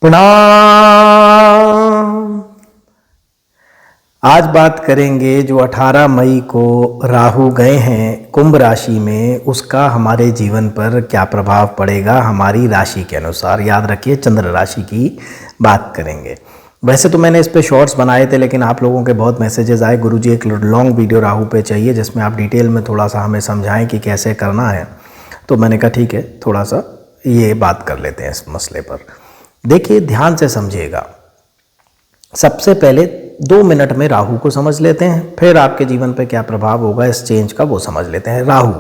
प्रणाम। आज बात करेंगे जो 18 मई को राहु गए हैं कुंभ राशि में, उसका हमारे जीवन पर क्या प्रभाव पड़ेगा हमारी राशि के अनुसार। याद रखिए चंद्र राशि की बात करेंगे। वैसे तो मैंने इस पे शॉर्ट्स बनाए थे, लेकिन आप लोगों के बहुत मैसेजेस आए, गुरुजी एक लॉन्ग वीडियो राहु पे चाहिए जिसमें आप डिटेल में थोड़ा सा हमें समझाएं कि कैसे करना है। तो मैंने कहा ठीक है, थोड़ा सा ये बात कर लेते हैं इस मसले पर। देखिए ध्यान से समझिएगा। सबसे पहले 2 मिनट में राहु को समझ लेते हैं, फिर आपके जीवन पे क्या प्रभाव होगा इस चेंज का वो समझ लेते हैं। राहु,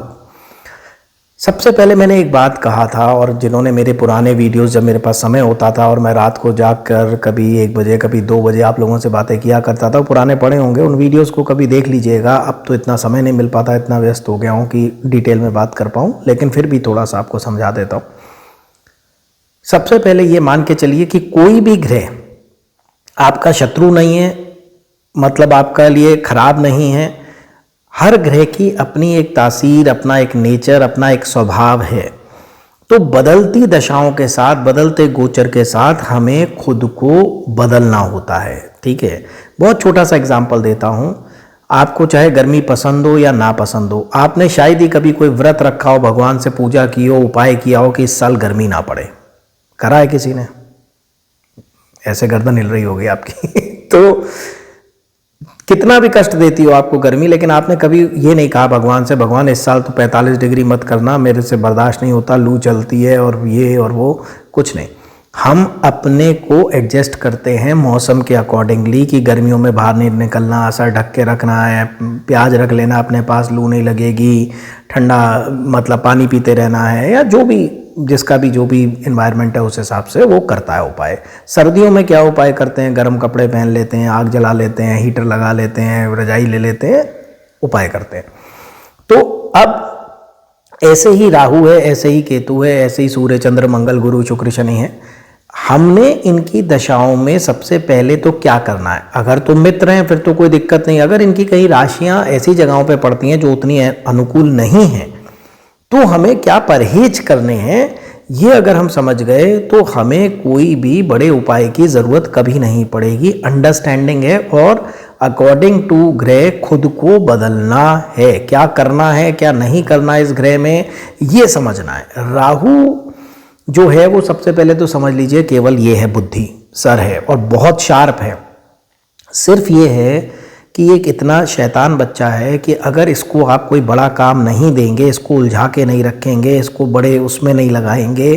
सबसे पहले मैंने एक बात कहा था, और जिन्होंने मेरे पुराने वीडियोस, जब मेरे पास समय होता था और मैं रात को जागकर कभी 1 बजे कभी 2 बजे आप लोगों से बातें किया करता था, पुराने पड़े होंगे, उन वीडियोस को कभी देख लीजिएगा। अब तो इतना समय नहीं मिल पाता, इतना व्यस्त हो गया हूँ कि डिटेल में बात कर पाऊँ, लेकिन फिर भी थोड़ा सा आपको समझा देता हूँ। सबसे पहले ये मान के चलिए कि कोई भी ग्रह आपका शत्रु नहीं है, मतलब आपका लिए खराब नहीं है। हर ग्रह की अपनी एक तासीर, अपना एक नेचर, अपना एक स्वभाव है। तो बदलती दशाओं के साथ, बदलते गोचर के साथ हमें खुद को बदलना होता है। ठीक है, बहुत छोटा सा एग्जांपल देता हूं। आपको चाहे गर्मी पसंद हो या ना पसंद हो, आपने शायद ही कभी कोई व्रत रखा हो, भगवान से पूजा की हो, उपाय किया हो कि इस साल गर्मी ना पड़े। करा है किसी ने? ऐसे गर्दन हिल रही होगी आपकी तो कितना भी कष्ट देती हो आपको गर्मी, लेकिन आपने कभी ये नहीं कहा भगवान से, भगवान इस साल तो 45 डिग्री मत करना, मेरे से बर्दाश्त नहीं होता, लू चलती है और ये और वो। कुछ नहीं, हम अपने को एडजस्ट करते हैं मौसम के अकॉर्डिंगली कि गर्मियों में बाहर नहीं निकलना, सर ढक के रखना है, प्याज रख लेना अपने पास, लू नहीं लगेगी, ठंडा मतलब पानी पीते रहना है, या जो भी जिसका भी जो भी इन्वायरमेंट है उस हिसाब से वो करता है उपाय। सर्दियों में क्या उपाय करते हैं? गर्म कपड़े पहन लेते हैं, आग जला लेते हैं, हीटर लगा लेते हैं, रजाई ले लेते हैं, उपाय करते हैं। तो अब ऐसे ही राहु है, ऐसे ही केतु है, ऐसे ही सूर्य चंद्र मंगल गुरु शुक्र शनि है। हमने इनकी दशाओं में सबसे पहले तो क्या करना है? अगर तो मित्र हैं फिर तो कोई दिक्कत नहीं। अगर इनकी कई राशियां ऐसी जगहों पे पड़ती हैं जो उतनी अनुकूल नहीं हैं, तो हमें क्या परहेज करने हैं, ये अगर हम समझ गए तो हमें कोई भी बड़े उपाय की ज़रूरत कभी नहीं पड़ेगी। अंडरस्टैंडिंग है और अकॉर्डिंग टू ग्रह खुद को बदलना है। क्या करना है क्या नहीं करना इस ग्रह में, ये समझना है। राहु जो है वो सबसे पहले तो समझ लीजिए केवल ये है, बुद्धि सर है और बहुत शार्प है। सिर्फ ये है कि एक इतना शैतान बच्चा है कि अगर इसको आप कोई बड़ा काम नहीं देंगे, इसको उलझा के नहीं रखेंगे, इसको बड़े उसमें नहीं लगाएंगे,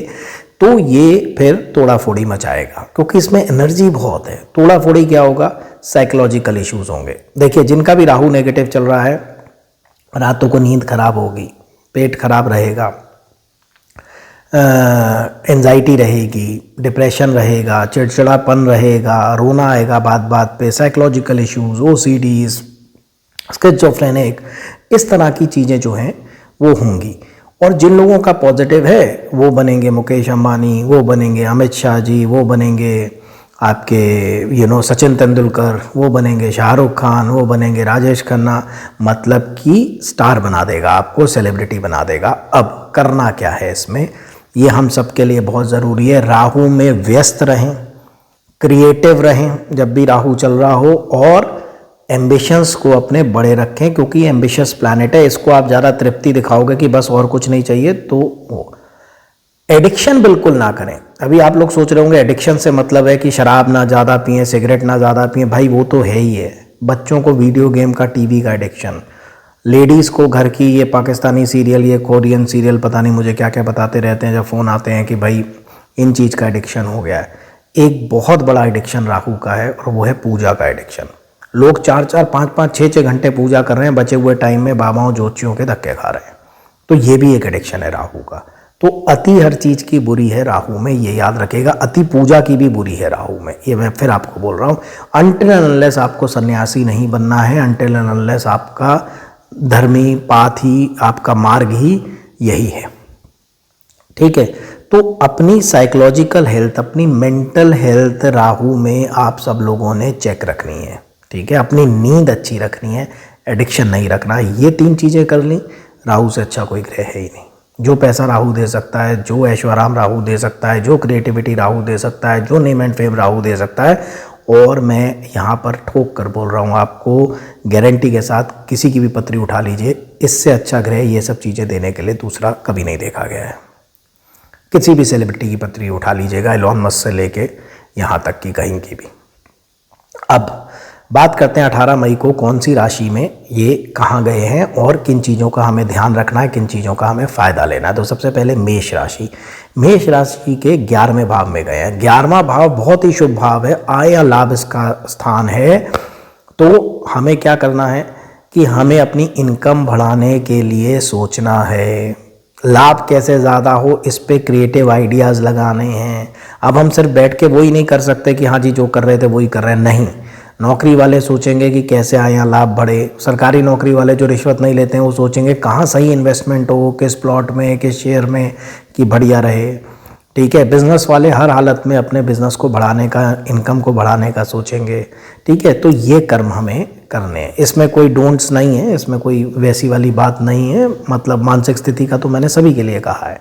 तो ये फिर तोड़ा फोड़ी मचाएगा, क्योंकि इसमें एनर्जी बहुत है। तोड़ा फोड़ी क्या होगा? साइकोलॉजिकल इश्यूज होंगे। देखिए जिनका भी राहु नेगेटिव चल रहा है, रातों को नींद खराब होगी, पेट खराब रहेगा, एंजाइटी रहेगी, डिप्रेशन रहेगा, चिड़चिड़ापन रहेगा, रोना आएगा बात बात पे, साइकोलॉजिकल इश्यूज, ओसीडीज, स्किज़ोफ्रेनिक, इस तरह की चीज़ें जो हैं वो होंगी। और जिन लोगों का पॉजिटिव है वो बनेंगे मुकेश अंबानी, वो बनेंगे अमित शाह जी, वो बनेंगे आपके सचिन तेंदुलकर, वो बनेंगे शाहरुख खान, वो बनेंगे राजेश खन्ना। मतलब कि स्टार बना देगा आपको, सेलिब्रिटी बना देगा। अब करना क्या है इसमें, ये हम सबके लिए बहुत ज़रूरी है। राहु में व्यस्त रहें, क्रिएटिव रहें जब भी राहु चल रहा हो, और एम्बिशंस को अपने बड़े रखें, क्योंकि एम्बिशियस प्लैनेट है। इसको आप ज़्यादा तृप्ति दिखाओगे कि बस और कुछ नहीं चाहिए, तो एडिक्शन बिल्कुल ना करें। अभी आप लोग सोच रहे होंगे एडिक्शन से मतलब है कि शराब ना ज़्यादा पिएं, सिगरेट ना ज़्यादा पिएं। भाई वो तो है ही है। बच्चों को वीडियो गेम का, टीवी का एडिक्शन, लेडीज़ को घर की ये पाकिस्तानी सीरियल, ये कोरियन सीरियल, पता नहीं मुझे क्या क्या बताते रहते हैं जब फ़ोन आते हैं कि भाई इन चीज़ का एडिक्शन हो गया है। एक बहुत बड़ा एडिक्शन राहु का है, और वो है पूजा का एडिक्शन। लोग 4-4, 5-5, 6-6 घंटे पूजा कर रहे हैं, बचे हुए टाइम में बाबाओं ज्योतिषियों के धक्के खा रहे हैं। तो ये भी एक एडिक्शन है राहु का। तो अति हर चीज़ की बुरी है राहु में, ये याद रखेगा। अति पूजा की भी बुरी है राहु में, ये मैं फिर आपको बोल रहा हूँ। अनटिल एंड अनलेस आपको सन्यासी नहीं बनना है, अनटिल एंड अनलेस आपका धर्मी पाथ ही, आपका मार्ग ही यही है। ठीक है, तो अपनी साइकोलॉजिकल हेल्थ, अपनी मेंटल हेल्थ राहु में आप सब लोगों ने चेक रखनी है। ठीक है, अपनी नींद अच्छी रखनी है, एडिक्शन नहीं रखना है। ये 3 चीज़ें कर ली, राहु से अच्छा कोई ग्रह है ही नहीं। जो पैसा राहु दे सकता है, जो ऐशो आराम राहु दे सकता है, जो क्रिएटिविटी राहु दे सकता है, जो नेम एंड फेम राहु दे सकता है। और मैं यहाँ पर ठोक कर बोल रहा हूँ आपको, गारंटी के साथ, किसी की भी पत्री उठा लीजिए, इससे अच्छा ग्रह ये सब चीज़ें देने के लिए दूसरा कभी नहीं देखा गया है। किसी भी सेलिब्रिटी की पत्री उठा लीजिएगा, एलॉन मस्क से लेके यहाँ तक कि कहीं की भी। अब बात करते हैं 18 मई को कौन सी राशि में ये कहाँ गए हैं और किन चीज़ों का हमें ध्यान रखना है, किन चीज़ों का हमें फ़ायदा लेना है। तो सबसे पहले मेष राशि। मेष राशि के 11वें भाव में गए हैं। 11वां भाव बहुत ही शुभ भाव है, आय या लाभ इसका स्थान है। तो हमें क्या करना है कि हमें अपनी इनकम बढ़ाने के लिए सोचना है, लाभ कैसे ज़्यादा हो इस पे क्रिएटिव आइडियाज़ लगाने हैं। अब हम सिर्फ बैठ के वही नहीं कर सकते कि हाँ जी जो कर रहे थे वही कर रहे हैं, नहीं। नौकरी वाले सोचेंगे कि कैसे आए यहाँ लाभ बढ़े, सरकारी नौकरी वाले जो रिश्वत नहीं लेते हैं वो सोचेंगे कहाँ सही इन्वेस्टमेंट हो, किस प्लॉट में, किस शेयर में कि बढ़िया रहे, ठीक है। बिजनेस वाले हर हालत में अपने बिजनेस को बढ़ाने का, इनकम को बढ़ाने का सोचेंगे, ठीक है। तो ये कर्म हमें करने हैं, इसमें कोई डोंट्स नहीं है, इसमें कोई वैसी वाली बात नहीं है। मतलब मानसिक स्थिति का तो मैंने सभी के लिए कहा है,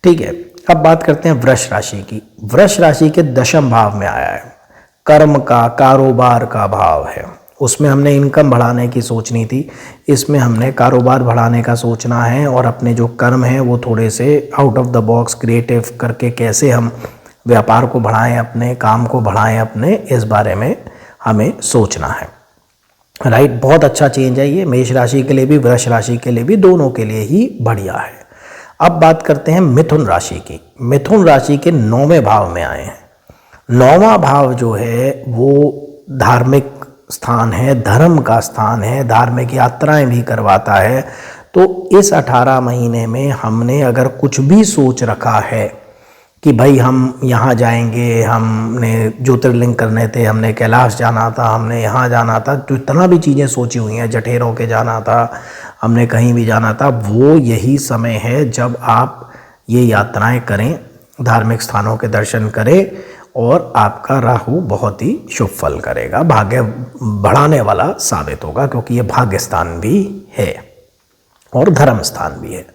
ठीक है। अब बात करते हैं वृष राशि की। वृष राशि के 10वें भाव में आया है, कर्म का, कारोबार का भाव है। उसमें हमने इनकम बढ़ाने की सोचनी थी, इसमें हमने कारोबार बढ़ाने का सोचना है और अपने जो कर्म हैं वो थोड़े से out of the box creative करके कैसे हम व्यापार को बढ़ाएं, अपने काम को बढ़ाएं अपने, इस बारे में हमें सोचना है, राइट। बहुत अच्छा चेंज है ये, मेष राशि के लिए भी, वृष राशि के लिए भी, दोनों के लिए ही बढ़िया है। अब बात करते हैं मिथुन राशि की। मिथुन राशि के 9वें भाव में आए हैं। 9वां भाव जो है वो धार्मिक स्थान है, धर्म का स्थान है, धार्मिक यात्राएं भी करवाता है। तो इस 18 महीने में हमने अगर कुछ भी सोच रखा है कि भाई हम यहाँ जाएंगे, हमने ज्योतिर्लिंग करने थे, हमने कैलाश जाना था, हमने यहाँ जाना था, तो इतना भी चीज़ें सोची हुई हैं, जठेरों के जाना था, हमने कहीं भी जाना था, वो यही समय है जब आप ये यात्राएं करें, धार्मिक स्थानों के दर्शन करें और आपका राहु बहुत ही शुभ फल करेगा, भाग्य बढ़ाने वाला साबित होगा, क्योंकि ये भाग्य स्थान भी है और धर्म स्थान भी है।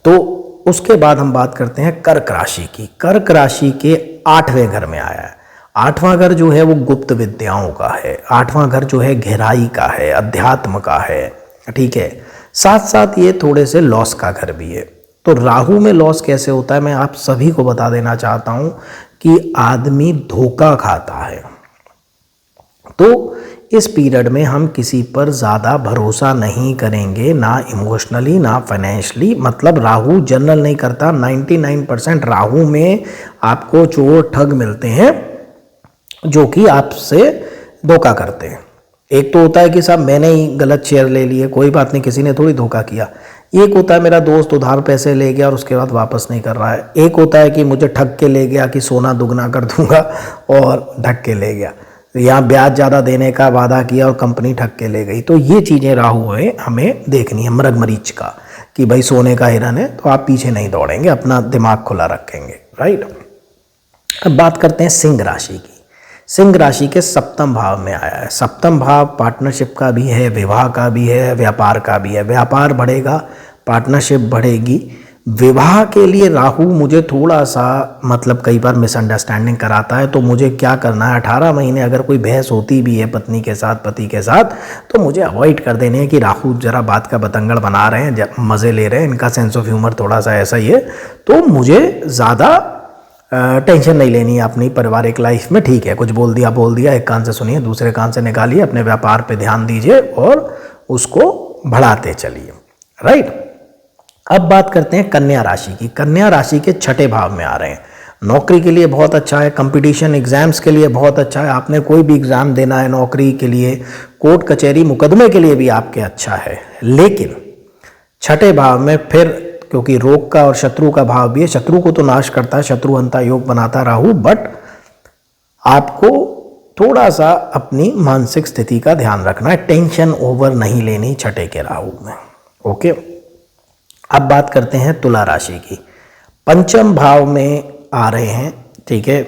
तो उसके बाद हम बात करते हैं कर्क राशि की। कर्क राशि के 8वें घर में आया है। 8वां घर जो है वो गुप्त विद्याओं का है, 8वां घर जो है गहराई का है, अध्यात्म का है, ठीक है। साथ साथ ये थोड़े से लॉस का घर भी है। तो राहु में लॉस कैसे होता है मैं आप सभी को बता देना चाहता हूं कि आदमी धोखा खाता है। तो इस पीरियड में हम किसी पर ज़्यादा भरोसा नहीं करेंगे, ना इमोशनली ना फाइनेंशियली। मतलब राहु जनरल नहीं करता, 99% राहु में आपको चोर ठग मिलते हैं जो कि आपसे धोखा करते हैं। एक तो होता है कि साहब मैंने ही गलत शेयर ले लिए, कोई बात नहीं, किसी ने थोड़ी धोखा किया। एक होता है मेरा दोस्त उधार पैसे ले गया और उसके बाद वापस नहीं कर रहा है। एक होता है कि मुझे ठग के ले गया कि सोना दुगना कर दूंगा और ढक के ले गया, यहाँ ब्याज ज़्यादा देने का वादा किया और कंपनी ठग के ले गई। तो ये चीज़ें राहु है हमें देखनी है, मृग मरीच का, कि भाई सोने का हिरन है तो आप पीछे नहीं दौड़ेंगे, अपना दिमाग खुला रखेंगे, राइट। अब बात करते हैं सिंह राशि की। सिंह राशि के 7वें भाव में आया है। 7वां भाव पार्टनरशिप का भी है, विवाह का भी है, व्यापार का भी है। व्यापार बढ़ेगा, पार्टनरशिप बढ़ेगी। विवाह के लिए राहु मुझे थोड़ा सा मतलब कई बार मिसअंडरस्टैंडिंग कराता है, तो मुझे क्या करना है, 18 महीने अगर कोई बहस होती भी है पत्नी के साथ, पति के साथ, तो मुझे अवॉइड कर देने हैं कि राहु जरा बात का बतंगड़ बना रहे हैं, मज़े ले रहे हैं, इनका सेंस ऑफ ह्यूमर थोड़ा सा ऐसा ही है। तो मुझे ज़्यादा टेंशन नहीं लेनी है अपनी पारिवारिक लाइफ में, ठीक है। कुछ बोल दिया, एक कान से सुनिए, दूसरे कान से निकालिए, अपने व्यापार पे ध्यान दीजिए और उसको बढ़ाते चलिए, राइट। अब बात करते हैं कन्या राशि की। कन्या राशि के 6ठे भाव में आ रहे हैं। नौकरी के लिए बहुत अच्छा है, कंपटीशन एग्जाम्स के लिए बहुत अच्छा है, आपने कोई भी एग्ज़ाम देना है नौकरी के लिए, कोर्ट कचहरी मुकदमे के लिए भी आपके अच्छा है। लेकिन 6ठे भाव में फिर, क्योंकि रोग का और शत्रु का भाव भी है, शत्रु को तो नाश करता है, शत्रुअंता योग बनाता राहु, बट आपको थोड़ा सा अपनी मानसिक स्थिति का ध्यान रखना है, टेंशन ओवर नहीं लेनी 6ठे के राहु में, ओके। अब बात करते हैं तुला राशि की। 5वें भाव में आ रहे हैं, ठीक है।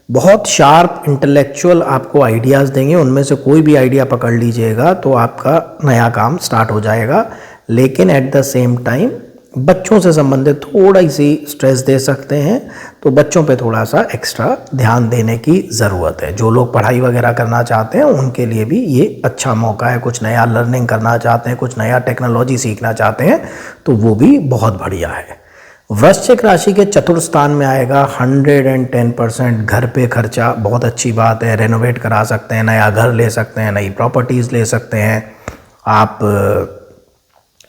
बहुत शार्प इंटेलेक्चुअल आपको आइडियाज़ देंगे, उनमें से कोई भी आइडिया पकड़ लीजिएगा तो आपका नया काम स्टार्ट हो जाएगा। लेकिन एट द सेम टाइम बच्चों से संबंधित थोड़ी सी स्ट्रेस दे सकते हैं, तो बच्चों पे थोड़ा सा एक्स्ट्रा ध्यान देने की ज़रूरत है। जो लोग पढ़ाई वगैरह करना चाहते हैं उनके लिए भी ये अच्छा मौका है, कुछ नया लर्निंग करना चाहते हैं, कुछ नया टेक्नोलॉजी सीखना चाहते हैं, तो वो भी बहुत बढ़िया है। वृश्चिक राशि के चतुर्थ स्थान में आएगा 110%। घर पे खर्चा बहुत अच्छी बात है, रेनोवेट करा सकते हैं, नया घर ले सकते हैं, नई प्रॉपर्टीज़ ले सकते हैं आप।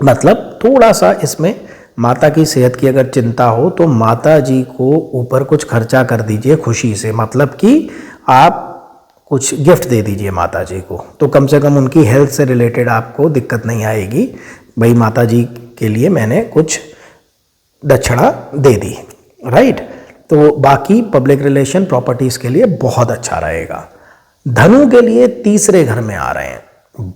मतलब थोड़ा सा इसमें माता की सेहत की अगर चिंता हो तो माता जी को ऊपर कुछ खर्चा कर दीजिए खुशी से, मतलब कि आप कुछ गिफ्ट दे दीजिए माता जी को, तो कम से कम उनकी हेल्थ से रिलेटेड आपको दिक्कत नहीं आएगी। भाई माता जी के लिए मैंने कुछ दक्षिणा दे दी, राइट। तो बाकी पब्लिक रिलेशन प्रॉपर्टीज़ के लिए बहुत अच्छा रहेगा। धनु के लिए तीसरे घर में आ रहे हैं,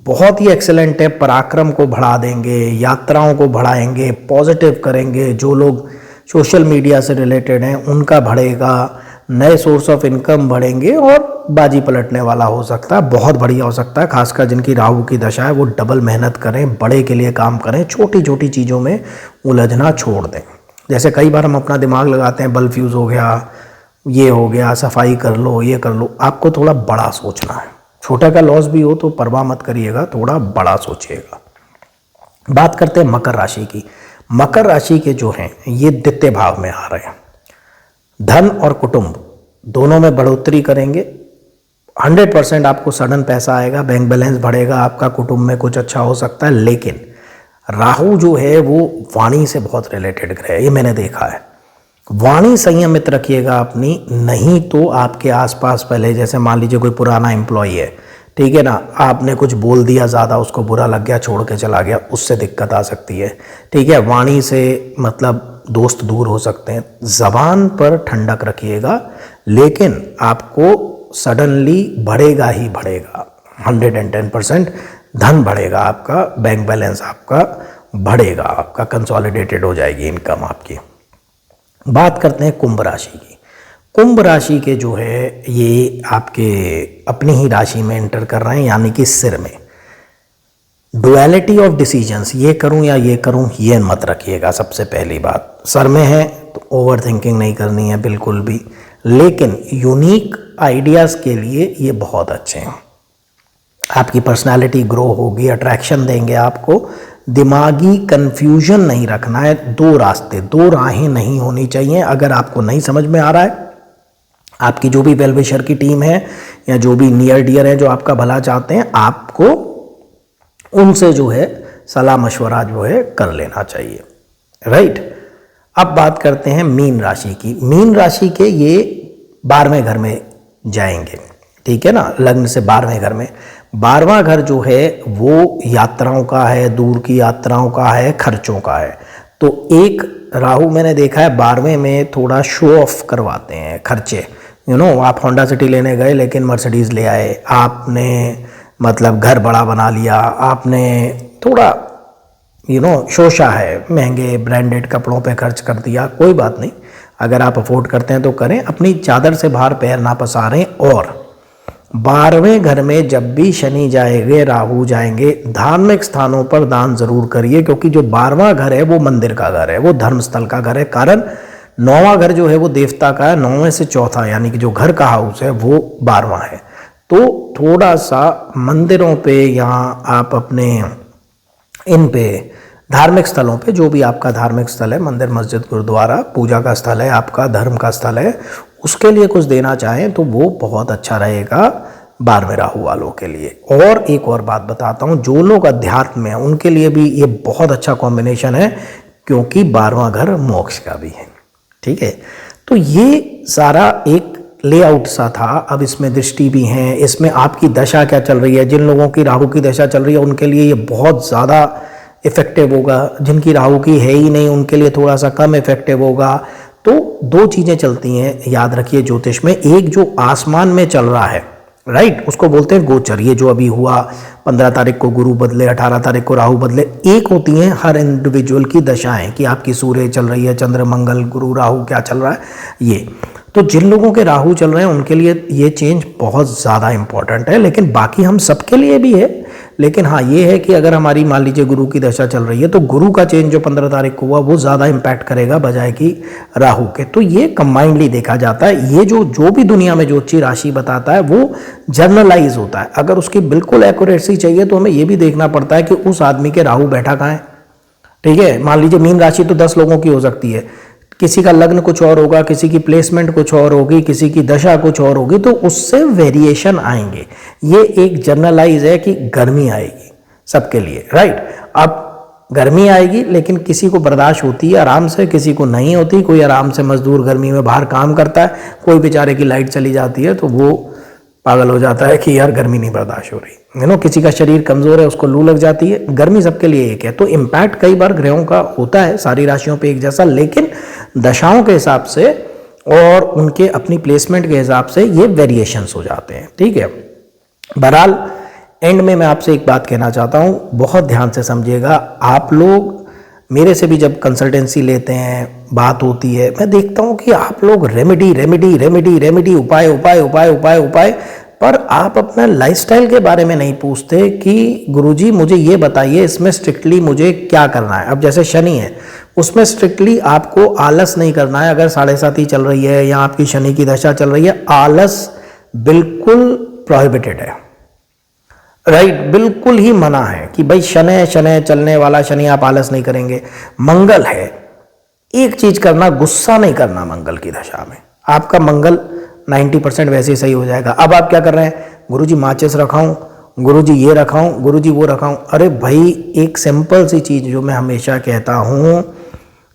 बहुत ही एक्सेलेंट है। पराक्रम को बढ़ा देंगे, यात्राओं को बढ़ाएंगे, पॉजिटिव करेंगे। जो लोग सोशल मीडिया से रिलेटेड हैं उनका बढ़ेगा, नए सोर्स ऑफ इनकम बढ़ेंगे और बाजी पलटने वाला हो सकता है, बहुत बढ़िया हो सकता है। खासकर जिनकी राहु की दशा है वो डबल मेहनत करें, बड़े के लिए काम करें, छोटी छोटी चीज़ों में उलझना छोड़ दें। जैसे कई बार हम अपना दिमाग लगाते हैं, बल्ब फ्यूज़ हो गया, ये हो गया, सफाई कर लो, ये कर लो। आपको थोड़ा बड़ा सोचना है, छोटा का लॉस भी हो तो परवाह मत करिएगा, थोड़ा बड़ा सोचिएगा। बात करते हैं मकर राशि की। मकर राशि के जो हैं ये द्वितीय भाव में आ रहे हैं। धन और कुटुंब दोनों में बढ़ोतरी करेंगे। 100% आपको सडन पैसा आएगा, बैंक बैलेंस बढ़ेगा, आपका कुटुंब में कुछ अच्छा हो सकता है। लेकिन राहु जो है वो वाणी से बहुत रिलेटेड ग्रह है, ये मैंने देखा है। वाणी संयमित रखिएगा अपनी, नहीं तो आपके आसपास पहले जैसे मान लीजिए कोई पुराना एम्प्लॉय है, ठीक है ना, आपने कुछ बोल दिया ज़्यादा, उसको बुरा लग गया, छोड़ के चला गया, उससे दिक्कत आ सकती है, ठीक है। वाणी से मतलब दोस्त दूर हो सकते हैं। ज़बान पर ठंडक रखिएगा, लेकिन आपको सडनली बढ़ेगा ही बढ़ेगा, 110% धन बढ़ेगा आपका, बैंक बैलेंस आपका बढ़ेगा, आपका कंसोलिडेटेड हो जाएगी इनकम आपकी। बात करते हैं कुंभ राशि की। कुंभ राशि के जो है ये आपके अपनी ही राशि में एंटर कर रहे हैं, यानी कि सिर में। डुअलिटी ऑफ डिसीजंस, ये करूं या ये करूं, ये मत रखिएगा। सबसे पहली बात, सर में है तो ओवर थिंकिंग नहीं करनी है बिल्कुल भी, लेकिन यूनिक आइडियाज़ के लिए ये बहुत अच्छे हैं। आपकी पर्सनालिटी ग्रो होगी, अट्रैक्शन देंगे आपको। दिमागी कंफ्यूजन नहीं रखना है, दो रास्ते, दो राहें नहीं होनी चाहिए। अगर आपको नहीं समझ में आ रहा है, आपकी जो भी वेलविशर की टीम है या जो भी नियर डियर है जो आपका भला चाहते हैं, आपको उनसे जो है सलाह मशवरा जो है कर लेना चाहिए, राइट। अब बात करते हैं मीन राशि की। मीन राशि के ये 12वें घर में जाएंगे, ठीक है ना, लग्न से 12वें घर में। 12वां घर जो है वो यात्राओं का है, दूर की यात्राओं का है, खर्चों का है। तो एक राहु मैंने देखा है 12वें में थोड़ा शो ऑफ करवाते हैं खर्चे। आप होंडा सिटी लेने गए लेकिन मर्सिडीज़ ले आए, आपने मतलब घर बड़ा बना लिया, आपने थोड़ा शोशा है, महंगे ब्रांडेड कपड़ों पे खर्च कर दिया। कोई बात नहीं, अगर आप अफोर्ड करते हैं तो करें, अपनी चादर से बाहर पैर ना पसारें। और 12वें घर में जब भी शनि जाएंगे, राहु जाएंगे, धार्मिक स्थानों पर दान जरूर करिए, क्योंकि जो 12वां घर है वो मंदिर का घर है, वो धर्मस्थल का घर है। कारण 9वां घर जो है वो देवता का है, 9वें से चौथा यानी कि जो घर का हाउस है वो 12वां है। तो थोड़ा सा मंदिरों पे या आप अपने इन पे धार्मिक स्थलों पे, जो भी आपका धार्मिक स्थल है, मंदिर मस्जिद गुरुद्वारा, पूजा का स्थल है, आपका धर्म का स्थल है, उसके लिए कुछ देना चाहें तो वो बहुत अच्छा रहेगा 12वें राहु वालों के लिए। और एक और बात बताता हूँ, जो लोग अध्यात्म में हैं उनके लिए भी ये बहुत अच्छा कॉम्बिनेशन है, क्योंकि 12वां घर मोक्ष का भी है, ठीक है। तो ये सारा एक लेआउट सा था। अब इसमें दृष्टि भी हैं, इसमें आपकी दशा क्या चल रही है। जिन लोगों की राहु की दशा चल रही है उनके लिए ये बहुत ज़्यादा इफेक्टिव होगा, जिनकी राहु की है ही नहीं उनके लिए थोड़ा सा कम इफेक्टिव होगा। तो दो चीज़ें चलती हैं, याद रखिए ज्योतिष में। एक जो आसमान में चल रहा है, राइट, उसको बोलते हैं गोचर। ये जो अभी हुआ, 15 तारीख को गुरु बदले, 18 तारीख को राहु बदले। एक होती हैं हर इंडिविजुअल की दशाएं, कि आपकी सूर्य चल रही है, चंद्र मंगल गुरु राहु क्या चल रहा है ये। तो जिन लोगों के राहु चल रहे हैं उनके लिए ये चेंज बहुत ज़्यादा इंपॉर्टेंट है, लेकिन बाकी हम सबके लिए भी है। लेकिन हाँ ये है कि अगर हमारी मान लीजिए गुरु की दशा चल रही है तो गुरु का चेंज जो 15 तारीख को हुआ वो ज़्यादा इम्पैक्ट करेगा बजाय कि राहु के। तो ये कंबाइंडली देखा जाता है। ये जो भी दुनिया में ज्योतिषी राशि बताता है वो जर्नलाइज होता है। अगर उसकी बिल्कुल एक्यूरेसी चाहिए तो हमें ये भी देखना पड़ता है कि उस आदमी के राहु बैठा कहाँ है। ठीक है, मान लीजिए मीन राशि तो 10 लोगों की हो सकती है, किसी का लग्न कुछ और होगा, किसी की प्लेसमेंट कुछ और होगी, किसी की दशा कुछ और होगी, तो उससे वेरिएशन आएंगे। ये एक जनरलाइज है कि गर्मी आएगी सबके लिए, राइट। अब गर्मी आएगी लेकिन किसी को बर्दाश्त होती है आराम से, किसी को नहीं होती। कोई आराम से मजदूर गर्मी में बाहर काम करता है, कोई बेचारे की लाइट चली जाती है तो वो पागल हो जाता है कि यार गर्मी नहीं बर्दाश्त हो रही। किसी का शरीर कमजोर है, उसको लू लग जाती है। गर्मी सबके लिए एक है। तो इम्पैक्ट कई बार ग्रहों का होता है सारी राशियों पे एक जैसा, लेकिन दशाओं के हिसाब से और उनके अपनी प्लेसमेंट के हिसाब से ये वेरिएशंस हो जाते हैं। ठीक है, बहरहाल एंड में मैं आपसे एक बात कहना चाहता हूँ, बहुत ध्यान से समझिएगा। आप लोग मेरे से भी जब कंसल्टेंसी लेते हैं, बात होती है, मैं देखता हूँ कि आप लोग रेमेडी उपाय, पर आप अपना लाइफस्टाइल के बारे में नहीं पूछते कि गुरुजी मुझे ये बताइए इसमें स्ट्रिक्टली मुझे क्या करना है। अब जैसे शनि है, उसमें स्ट्रिक्टली आपको आलस नहीं करना है। अगर 7.5 चल रही है या आपकी शनि की दशा चल रही है, आलस बिल्कुल प्रोहिबिटेड है, राइट। बिल्कुल ही मना है कि भाई शनि चलने वाला शनि, आप आलस नहीं करेंगे। मंगल है, एक चीज करना, गुस्सा नहीं करना मंगल की दशा में। आपका मंगल 90% वैसे ही सही हो जाएगा। अब आप क्या कर रहे हैं, गुरुजी माचिस रखाऊं, गुरुजी ये रखाऊं, गुरुजी वो रखाऊं। अरे भाई, एक सिंपल सी चीज जो मैं हमेशा कहता हूं,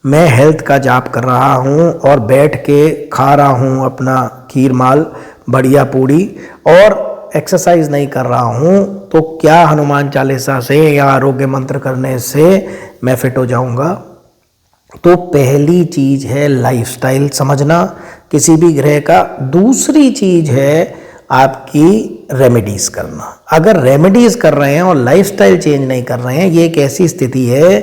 मैं हेल्थ का जाप कर रहा हूं और बैठ के खा रहा हूं अपना खीर माल बढ़िया पूड़ी और एक्सरसाइज नहीं कर रहा हूं, तो क्या हनुमान चालीसा से या आरोग्य मंत्र करने से मैं फिट हो जाऊंगा? तो पहली चीज है लाइफस्टाइल समझना किसी भी ग्रह का। दूसरी चीज है आपकी रेमेडीज करना। अगर रेमेडीज कर रहे हैं और लाइफस्टाइल चेंज नहीं कर रहे हैं, ये एक ऐसी स्थिति है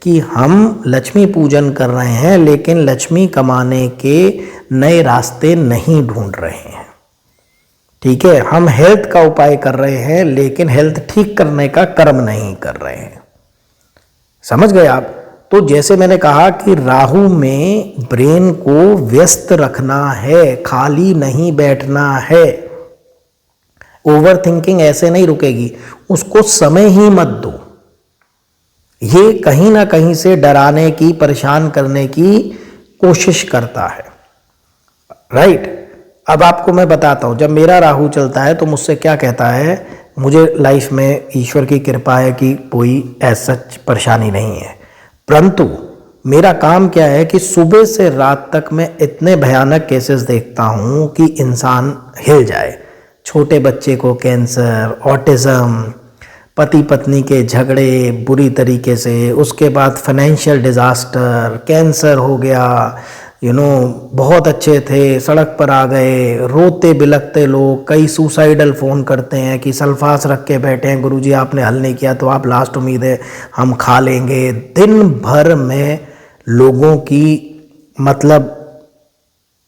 कि हम लक्ष्मी पूजन कर रहे हैं लेकिन लक्ष्मी कमाने के नए रास्ते नहीं ढूंढ रहे हैं। ठीक है, हम हेल्थ का उपाय कर रहे हैं लेकिन हेल्थ ठीक करने का कर्म नहीं कर रहे हैं। समझ गए आप? तो जैसे मैंने कहा कि राहु में ब्रेन को व्यस्त रखना है, खाली नहीं बैठना है। ओवर थिंकिंग ऐसे नहीं रुकेगी, उसको समय ही मत दो। ये कहीं ना कहीं से डराने की, परेशान करने की कोशिश करता है, राइट। अब आपको मैं बताता हूं, जब मेरा राहु चलता है तो मुझसे क्या कहता है, मुझे लाइफ में ईश्वर की कृपा है कि कोई ऐसा परेशानी नहीं है, परंतु मेरा काम क्या है कि सुबह से रात तक मैं इतने भयानक केसेस देखता हूं कि इंसान हिल जाए। छोटे बच्चे को कैंसर, ऑटिज्म, पति पत्नी के झगड़े बुरी तरीके से, उसके बाद फाइनेंशियल डिजास्टर, कैंसर हो गया, बहुत अच्छे थे सड़क पर आ गए, रोते बिलखते लोग। कई सुसाइडल फ़ोन करते हैं कि सल्फास रख के बैठे हैं, गुरुजी आपने हल नहीं किया तो आप लास्ट उम्मीद है हम खा लेंगे। दिन भर में लोगों की मतलब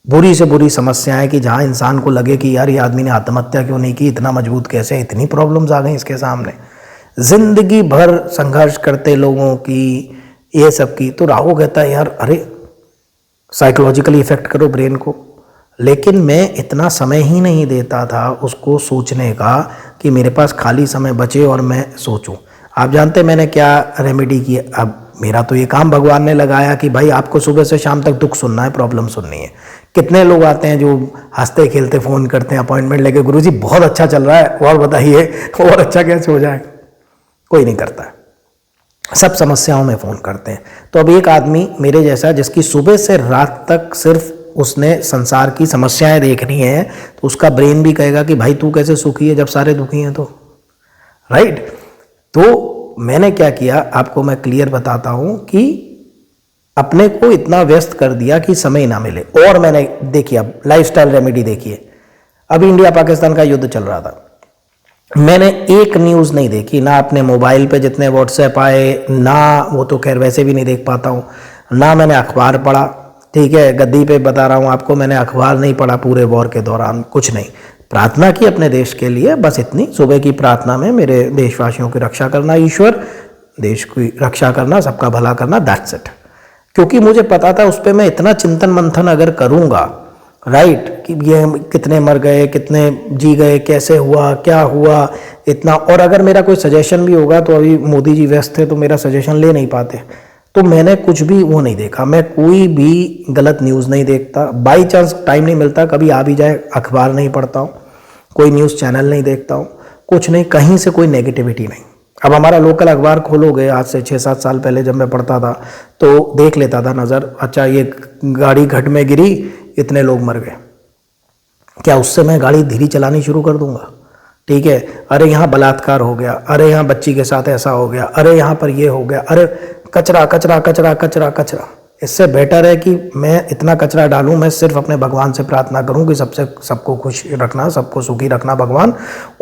बुरी से बुरी समस्याएं कि जहां इंसान को लगे कि यार ये आदमी ने आत्महत्या क्यों नहीं की, इतना मजबूत कैसे, इतनी प्रॉब्लम्स आ गई इसके सामने। जिंदगी भर संघर्ष करते लोगों की ये सब की। तो राहु कहता है यार अरे साइकोलॉजिकली इफेक्ट करो ब्रेन को। लेकिन मैं इतना समय ही नहीं देता था उसको सोचने का कि मेरे पास खाली समय बचे और मैं सोचूं। आप जानते हैं मैंने क्या रेमेडी की? अब मेरा तो ये काम भगवान ने लगाया कि भाई आपको सुबह से शाम तक दुख सुनना है, प्रॉब्लम सुननी है। कितने लोग आते हैं जो हंसते खेलते फ़ोन करते हैं अपॉइंटमेंट लेके, गुरुजी बहुत अच्छा चल रहा है और बताइए और अच्छा कैसे हो जाए। कोई नहीं करता है, सब समस्याओं में फ़ोन करते हैं। तो अब एक आदमी मेरे जैसा जिसकी सुबह से रात तक सिर्फ उसने संसार की समस्याएं देखनी है, तो उसका ब्रेन भी कहेगा कि भाई तू कैसे सुखी है जब सारे दुखी हैं, तो राइट। तो मैंने क्या किया आपको मैं क्लियर बताता हूं कि अपने को इतना व्यस्त कर दिया कि समय ना मिले। और मैंने देखिए अब लाइफस्टाइल रेमेडी देखिए, अभी इंडिया पाकिस्तान का युद्ध चल रहा था, मैंने एक न्यूज़ नहीं देखी, ना अपने मोबाइल पे जितने व्हाट्सएप आए, ना वो तो खैर वैसे भी नहीं देख पाता हूँ, ना मैंने अखबार पढ़ा। ठीक है, गद्दी पे बता रहा हूँ आपको, मैंने अखबार नहीं पढ़ा पूरे वॉर के दौरान, कुछ नहीं। प्रार्थना की अपने देश के लिए, बस इतनी सुबह की प्रार्थना में मेरे देशवासियों की रक्षा करना, ईश्वर देश की रक्षा करना, सबका भला करना, दैट्स इट। क्योंकि मुझे पता था उस पर मैं इतना चिंतन मंथन अगर करूँगा, राइट, कि ये कितने मर गए, कितने जी गए, कैसे हुआ, क्या हुआ, इतना। और अगर मेरा कोई सजेशन भी होगा तो अभी मोदी जी व्यस्त थे तो मेरा सजेशन ले नहीं पाते, तो मैंने कुछ भी वो नहीं देखा। मैं कोई भी गलत न्यूज़ नहीं देखता, बाई चांस टाइम नहीं मिलता, कभी आ भी जाए, अखबार नहीं पढ़ता हूँ, कोई न्यूज़ चैनल नहीं देखता हूँ, कुछ नहीं, कहीं से कोई नेगेटिविटी नहीं। अब हमारा लोकल अखबार खोलोगे, आज से 6-7 साल पहले जब मैं पढ़ता था तो देख लेता था नज़र, अच्छा ये गाड़ी घट में गिरी, इतने लोग मर गए, क्या उससे मैं गाड़ी धीरे चलानी शुरू कर दूंगा? ठीक है, अरे यहाँ बलात्कार हो गया, अरे यहाँ बच्ची के साथ ऐसा हो गया, अरे यहाँ पर ये हो गया, अरे कचरा कचरा कचरा कचरा कचरा। इससे बेटर है कि मैं इतना कचरा डालूं, मैं सिर्फ अपने भगवान से प्रार्थना करूं कि सबको खुश रखना, सबको सुखी रखना भगवान।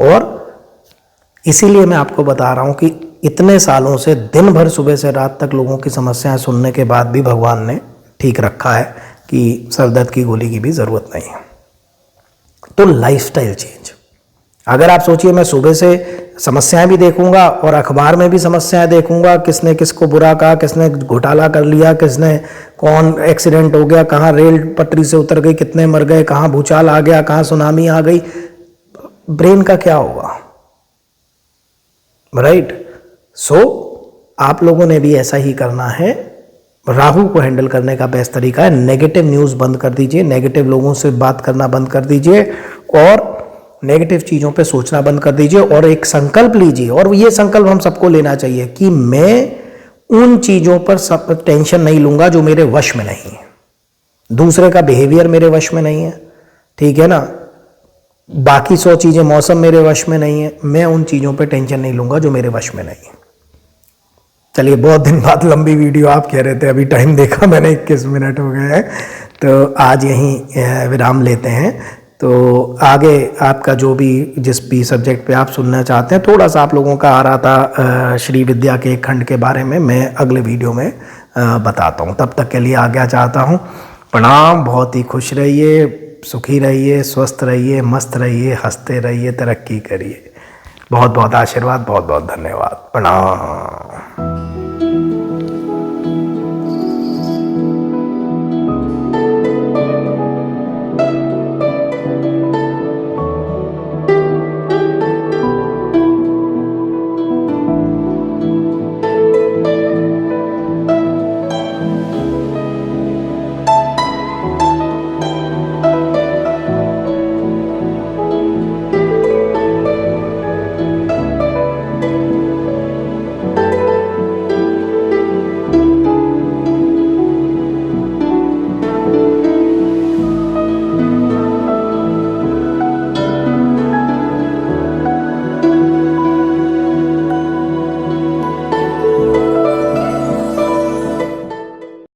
और इसीलिए मैं आपको बता रहा हूं कि इतने सालों से दिन भर सुबह से रात तक लोगों की समस्याएं सुनने के बाद भी भगवान ने ठीक रखा है कि सरदर्द की गोली की भी ज़रूरत नहीं है। तो लाइफस्टाइल चेंज, अगर आप सोचिए मैं सुबह से समस्याएं भी देखूंगा और अखबार में भी समस्याएं देखूंगा, किसने किसको बुरा कहा, किसने घोटाला कर लिया, किसने कौन एक्सीडेंट हो गया, कहाँ रेल पटरी से उतर गई, कितने मर गए, कहाँ भूचाल आ गया, कहाँ सुनामी आ गई, ब्रेन का क्या होगा, राइट? सो आप लोगों ने भी ऐसा ही करना है। राहु को हैंडल करने का बेस्ट तरीका है नेगेटिव न्यूज़ बंद कर दीजिए, नेगेटिव लोगों से बात करना बंद कर दीजिए और नेगेटिव चीज़ों पे सोचना बंद कर दीजिए। और एक संकल्प लीजिए, और ये संकल्प हम सबको लेना चाहिए कि मैं उन चीज़ों पर सब टेंशन नहीं लूँगा जो मेरे वश में नहीं है। दूसरे का बिहेवियर मेरे वश में नहीं है, ठीक है ना, बाकी 100 चीज़ें, मौसम मेरे वश में नहीं है, मैं उन चीज़ों पे टेंशन नहीं लूँगा जो मेरे वश में नहीं है। चलिए, बहुत दिन बाद लंबी वीडियो, आप कह रहे थे, अभी टाइम देखा मैंने 21 मिनट हो गए हैं, तो आज यहीं विराम लेते हैं। तो आगे आपका जो भी जिस भी सब्जेक्ट पे आप सुनना चाहते हैं, थोड़ा सा आप लोगों का आ रहा था श्री विद्या के एक खंड के बारे में, मैं अगले वीडियो में बताता हूँ। तब तक के लिए आज्ञा चाहता हूँ, प्रणाम। बहुत ही खुश रहिए, सुखी रहिए, स्वस्थ रहिए, मस्त रहिए, हंसते रहिए, तरक्की करिए। बहुत बहुत आशीर्वाद, बहुत बहुत धन्यवाद, प्रणाम।